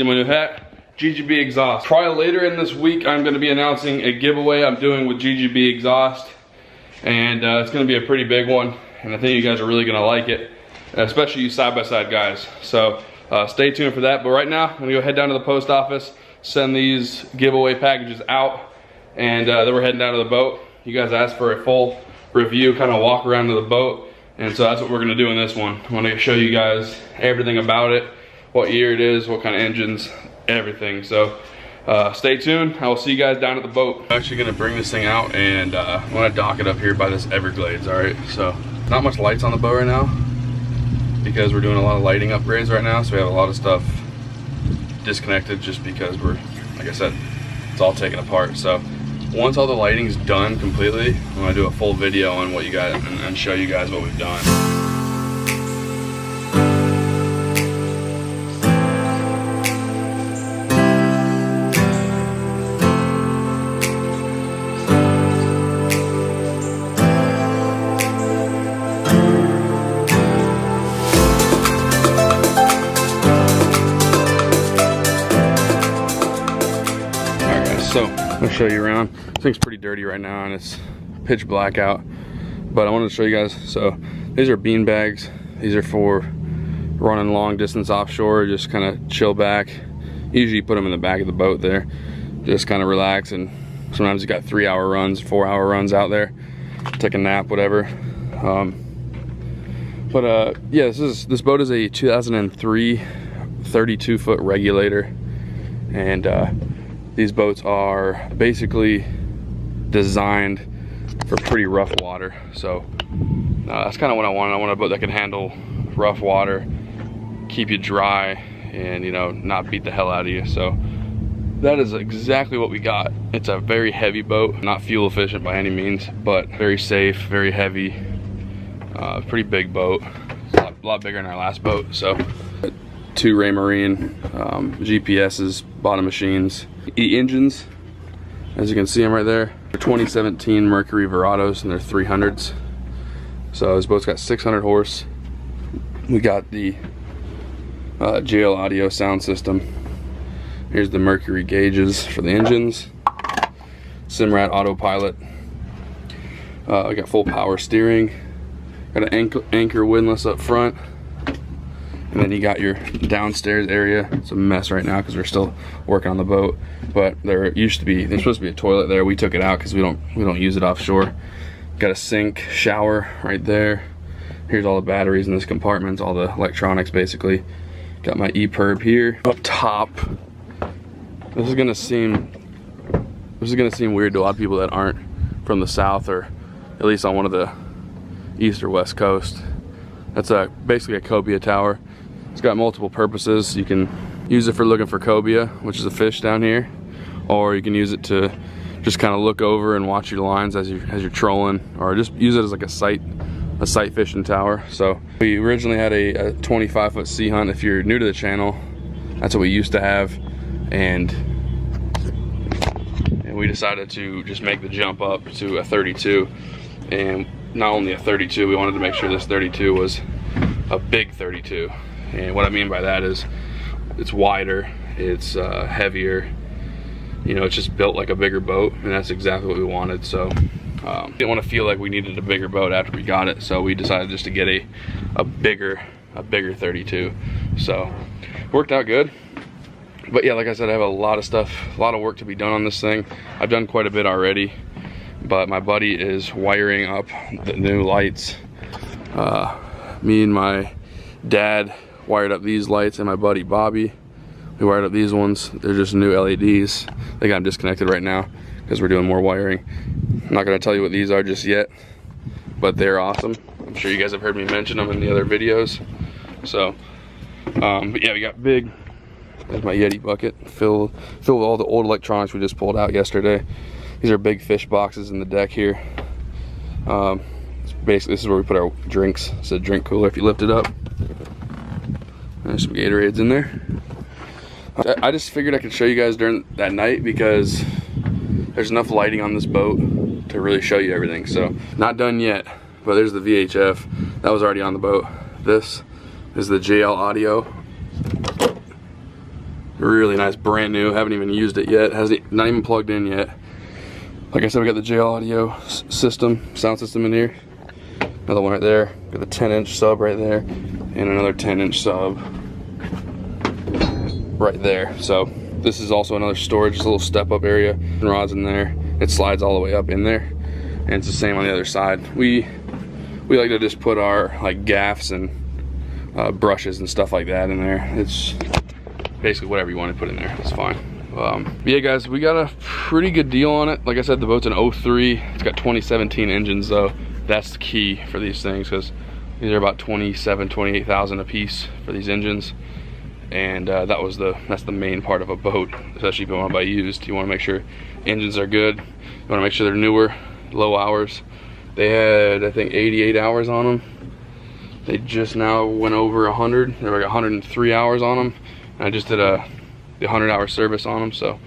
My new hat, GGB exhaust. Probably later in this week, I'm going to be announcing a giveaway I'm doing with GGB exhaust, and it's going to be a pretty big one, and I think you guys are really going to like it, especially you side-by-side guys. So stay tuned for that. But right now, I'm going to go head down to the post office, send these giveaway packages out, and then we're heading down to the boat. You guys asked for a full review, kind of walk around to the boat, and so that's what we're going to do in this one. I want to show you guys everything about it, what year it is, what kind of engines, everything. So stay tuned. I will see you guys down at the boat. I'm actually gonna bring this thing out, and I want to dock it up here by this Everglades. All right, so not much lights on the boat right now because we're doing a lot of lighting upgrades right now, so we have a lot of stuff disconnected just because we're, like I said, it's all taken apart. So once all the lighting's done completely, I'm gonna do a full video on what you guys and show you guys what we've done. So I'll show you around. This thing's pretty dirty right now and it's pitch black out, but I wanted to show you guys. So these are bean bags. These are for running long distance offshore, just kind of chill back. Usually you put them in the back of the boat there, just kind of relax, and sometimes you got 3-hour runs, 4-hour runs out there, take a nap, whatever. Yeah, this boat is a 2003 32-foot regulator, and these boats are basically designed for pretty rough water. So that's kind of what I want. I want a boat that can handle rough water, keep you dry, and you know, not beat the hell out of you. So that is exactly what we got. It's a very heavy boat, not fuel efficient by any means, but very safe, very heavy, pretty big boat. A lot bigger than our last boat. So 2 Raymarine GPS's, bottom machines. E-engines, as you can see them right there. They're 2017 Mercury Verados, and they're 300s. So this boat's got 600 horse. We got the JL audio sound system. Here's the Mercury gauges for the engines. Simrad autopilot. We got full power steering. Got an anchor windlass up front. And then you got your downstairs area. It's a mess right now because we're still working on the boat. But there's supposed to be a toilet there. We took it out because we don't use it offshore. Got a sink, shower right there. Here's all the batteries in this compartment, all the electronics basically. Got my EPIRB here. Up top, this is gonna seem weird to a lot of people that aren't from the south, or at least on one of the east or west coast. That's basically a Cobia Tower. It's got multiple purposes. You can use it for looking for cobia, which is a fish down here, or you can use it to just kind of look over and watch your lines as you're trolling, or just use it as like a sight fishing tower. So we originally had a 25-foot sea hunt. If you're new to the channel, that's what we used to have, and we decided to just make the jump up to a 32. And not only a 32, we wanted to make sure this 32 was a big 32. And what I mean by that is it's wider, it's heavier, you know, it's just built like a bigger boat, and that's exactly what we wanted. So didn't want to feel like we needed a bigger boat after we got it, so we decided just to get a bigger 32. So worked out good. But yeah, like I said, I have a lot of stuff, a lot of work to be done on this thing. I've done quite a bit already, but my buddy is wiring up the new lights. Me and my dad wired up these lights, and my buddy Bobby, we wired up these ones. They're just new LEDs. They got them disconnected right now because we're doing more wiring. I'm not gonna tell you what these are just yet, but they're awesome. I'm sure you guys have heard me mention them in the other videos. So, but yeah, we got big. There's my Yeti bucket filled with all the old electronics we just pulled out yesterday. These are big fish boxes in the deck here. Basically, this is where we put our drinks. It's a drink cooler if you lift it up. There's some Gatorades in there. I just figured I could show you guys during that night because there's enough lighting on this boat to really show you everything. So, not done yet, but there's the VHF. That was already on the boat. This is the JL audio. Really nice, brand new. Haven't even used it yet. Hasn't, not even plugged in yet. Like I said, we got the JL audio system, sound system in here. Another one right there. Got the 10-inch sub right there, and another 10-inch sub right there. So this is also another storage, just a little step-up area. Rods in there. It slides all the way up in there, and it's the same on the other side. We like to just put our like gaffs and brushes and stuff like that in there. It's basically whatever you want to put in there. It's fine. Yeah, guys, we got a pretty good deal on it. Like I said, the boat's an 03. It's got 2017 engines though. That's the key for these things, because these are about 28,000 a piece for these engines. And that's the main part of a boat, especially if you want to buy used. You want to make sure engines are good. You want to make sure they're newer, low hours. They had, I think, 88 hours on them. They just now went over 100. They were like 103 hours on them. And I just did the 100-hour service on them, so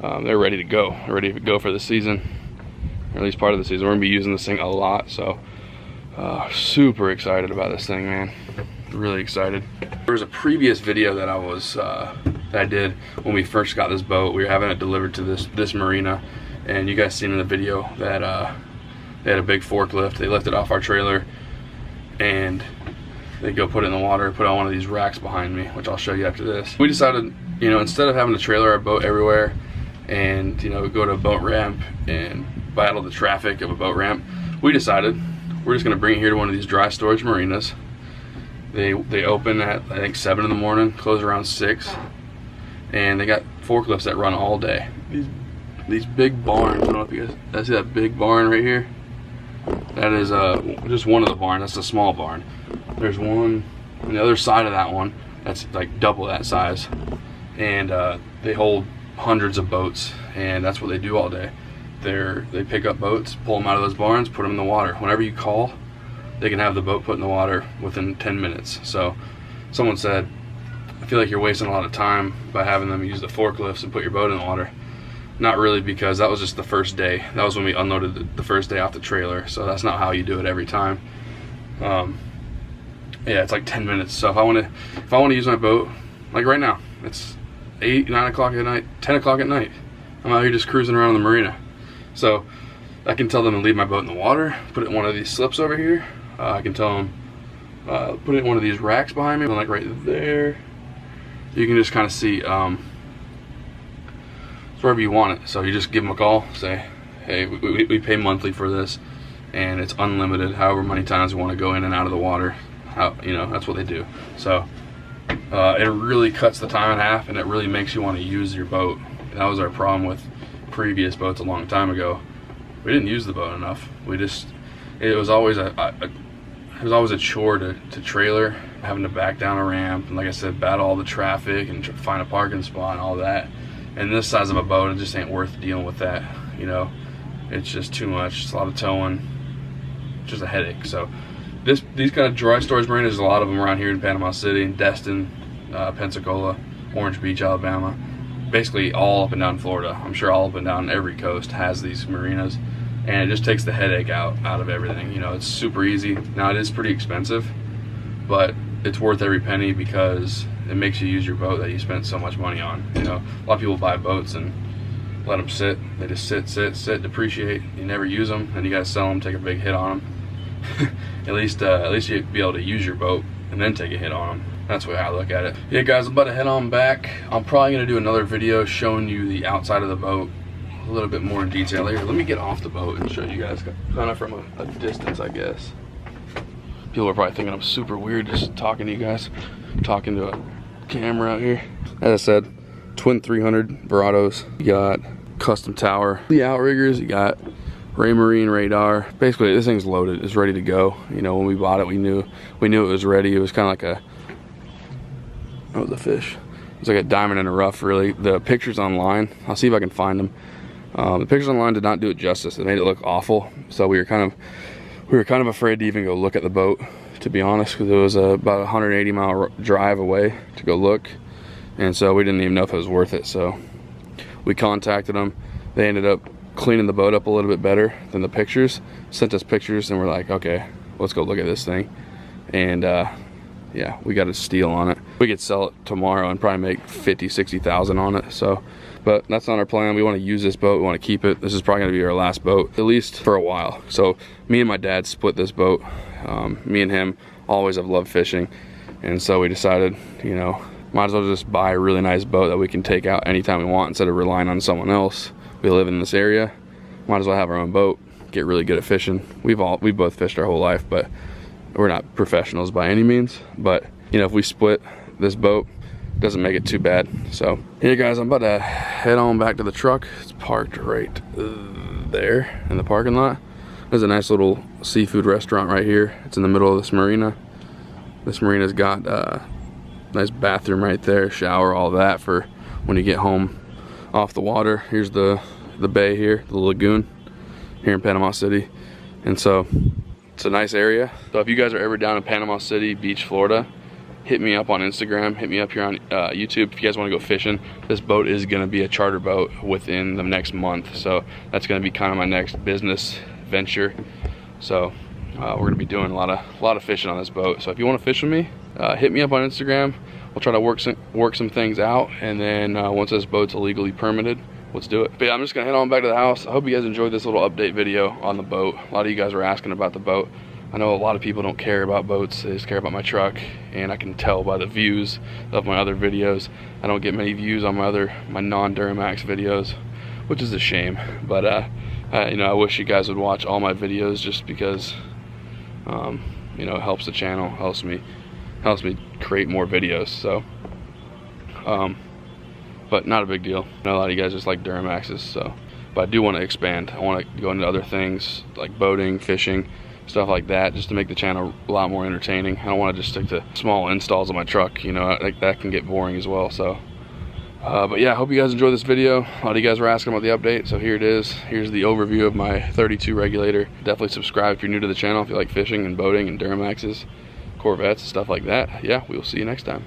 they're ready to go. They're ready to go for the season, or at least part of the season. We're gonna be using this thing a lot, so super excited about this thing, man. Really excited. There was a previous video that I did when we first got this boat. We were having it delivered to this marina, and you guys seen in the video that they had a big forklift. They lifted off our trailer, and they go put it in the water, put it on one of these racks behind me, which I'll show you after this. We decided, you know, instead of having to trailer our boat everywhere and, you know, go to a boat ramp and battle the traffic of a boat ramp, we decided we're just gonna bring it here to one of these dry storage marinas. They open at, I think, 7 in the morning, close around 6, and they got forklifts that run all day. These big barns, I don't know if you guys see that big barn right here? That is just one of the barns. That's a small barn. There's one on the other side of that one that's like double that size, and they hold hundreds of boats, and that's what they do all day. They pick up boats, pull them out of those barns, put them in the water. Whenever you call, they can have the boat put in the water within 10 minutes. So someone said, I feel like you're wasting a lot of time by having them use the forklifts and put your boat in the water. Not really, because that was just the first day. That was when we unloaded the first day off the trailer, so that's not how you do it every time. Yeah, it's like 10 minutes. So if I want to use my boat, like right now, it's 8, 9 o'clock at night, 10 o'clock at night. I'm out here just cruising around the marina. So I can tell them to leave my boat in the water, put it in one of these slips over here. I can tell them put it in one of these racks behind me, like right there. You can just kind of see it's wherever you want it. So you just give them a call, say, hey, we pay monthly for this, and it's unlimited. However many times we want to go in and out of the water, that's what they do. So it really cuts the time in half, and it really makes you want to use your boat. That was our problem with previous boats a long time ago. We didn't use the boat enough. It was always a chore to trailer, having to back down a ramp, and like I said, battle all the traffic and find a parking spot and all that. And this size of a boat, it just ain't worth dealing with that. You know, it's just too much. It's a lot of towing, just a headache. So these kind of dry storage marinas, there's a lot of them around here in Panama City, Destin, Pensacola, Orange Beach, Alabama, basically all up and down Florida. I'm sure all up and down every coast has these marinas, and it just takes the headache out of everything. You know, it's super easy. Now it is pretty expensive, but it's worth every penny, because it makes you use your boat that you spent so much money on. You know, a lot of people buy boats and let them sit. They just sit, depreciate. You never use them, and you gotta sell them, take a big hit on them. at least you'd be able to use your boat and then take a hit on them. That's the way I look at it. Yeah, guys, I'm about to head on back. I'm probably gonna do another video showing you the outside of the boat a little bit more in detail. Here, let me get off the boat and show you guys kind of from a distance, I guess. People are probably thinking I'm super weird just talking to you guys, talking to a camera out here. As I said, twin 300 Verados. You got custom tower, the outriggers. You got Raymarine radar. Basically, this thing's loaded. It's ready to go. You know, when we bought it, we knew it was ready. It was kind of like that was a fish. It's like a diamond in the rough, really. The pictures online, I'll see if I can find them. The pictures online did not do it justice. It made it look awful. So we were kind of afraid to even go look at the boat, to be honest, because it was about a 180-mile drive away to go look, and so we didn't even know if it was worth it. So we contacted them. They ended up cleaning the boat up a little bit better than the pictures. Sent us pictures, and we're like, okay, let's go look at this thing. And yeah, we got a steal on it. we could sell it tomorrow and probably make 50-60,000 on it. So, but that's not our plan. We want to use this boat, we want to keep it. This is probably going to be our last boat, at least for a while. So me and my dad split this boat. Me and him always have loved fishing, and so we decided, you know, might as well just buy a really nice boat that we can take out anytime we want instead of relying on someone else. We live in this area, might as well have our own boat, get really good at fishing. We've both fished our whole life, but we're not professionals by any means. But you know, if we split this boat, it doesn't make it too bad. So here guys, I'm about to head on back to the truck. It's parked right there in the parking lot. There's a nice little seafood restaurant right here. It's in the middle of this marina. This marina's got a nice bathroom right there, shower, all that for when you get home off the water. Here's the bay here, the lagoon here in Panama City. And so it's a nice area. So if you guys are ever down in Panama City Beach, Florida, hit me up on Instagram, hit me up here on YouTube if you guys want to go fishing. This boat is going to be a charter boat within the next month, so that's going to be kind of my next business venture. So we're going to be doing a lot of fishing on this boat. So if you want to fish with me, hit me up on Instagram. We'll try to work some things out, and then once this boat's illegally permitted, let's do it. But yeah, I'm just gonna head on back to the house. I hope you guys enjoyed this little update video on the boat. A lot of you guys were asking about the boat. I know a lot of people don't care about boats, they just care about my truck, and I can tell by the views of my other videos. I don't get many views on my non-Duramax videos, which is a shame. But you know, I wish you guys would watch all my videos just because you know, it helps the channel, helps me create more videos. So but not a big deal. I know a lot of you guys just like Duramaxes, so, but I do want to expand. I want to go into other things like boating, fishing, stuff like that, just to make the channel a lot more entertaining. I don't want to just stick to small installs on my truck, you know, like that can get boring as well. So but yeah, I hope you guys enjoyed this video. A lot of you guys were asking about the update, so here it is. Here's the overview of my 32 regulator. Definitely subscribe if you're new to the channel, if you like fishing and boating and Duramaxes, Corvettes, and stuff like that. Yeah, we will see you next time.